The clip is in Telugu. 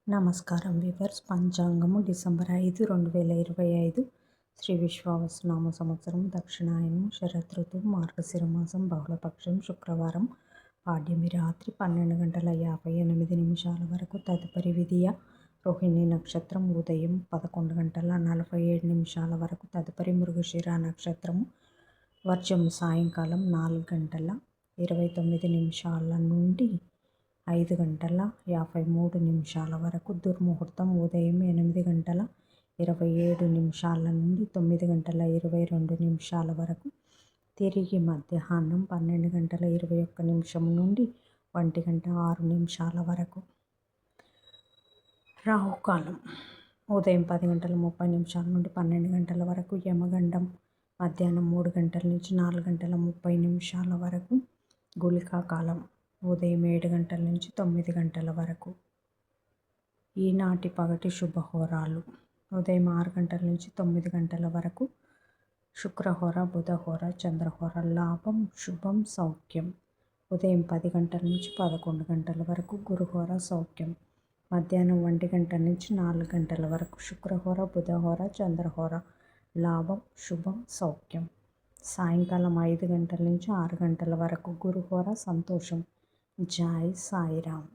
నమస్కారం వ్యూవర్స్. పంచాంగము డిసెంబర్ 5, 2025 శ్రీ విశ్వావసునామ సంవత్సరం, దక్షిణాయనం, శరత్ ఋతువు, మార్గశిర మాసం, బహుళపక్షం, శుక్రవారం, పాడ్యమి రాత్రి 12:58 వరకు. తదుపరి విధియ రోహిణి నక్షత్రం ఉదయం 11:47 వరకు. తదుపరి మృగశిర నక్షత్రము వర్జము సాయంకాలం 4:29 నుండి 5:53 వరకు. దుర్ముహూర్తం ఉదయం 8:27 నుండి 9:22 వరకు. తిరిగి మధ్యాహ్నం 12:21 నుండి 1:06 వరకు. రాహుకాలం ఉదయం 10:30 నుండి 12 వరకు. యమగండం మధ్యాహ్నం 3 నుంచి 4:30 వరకు. గుళికా కాలం ఉదయం 7 నుంచి 9 వరకు. ఈనాటి పగటి శుభహోరాలు ఉదయం 6 నుంచి 9 వరకు. శుక్రహోర, బుధహోర, చంద్రహోర. లాభం, శుభం, సౌఖ్యం ఉదయం 10 నుంచి 11 వరకు. గురుహోర, సౌఖ్యం మధ్యాహ్నం 1 నుంచి 4 వరకు. శుక్రహోర, బుధహోర, చంద్రహోర. లాభం, శుభం, సౌఖ్యం సాయంకాలం 5 నుంచి 6 వరకు. గురుహోర, సంతోషం. జై సాయిరామ్.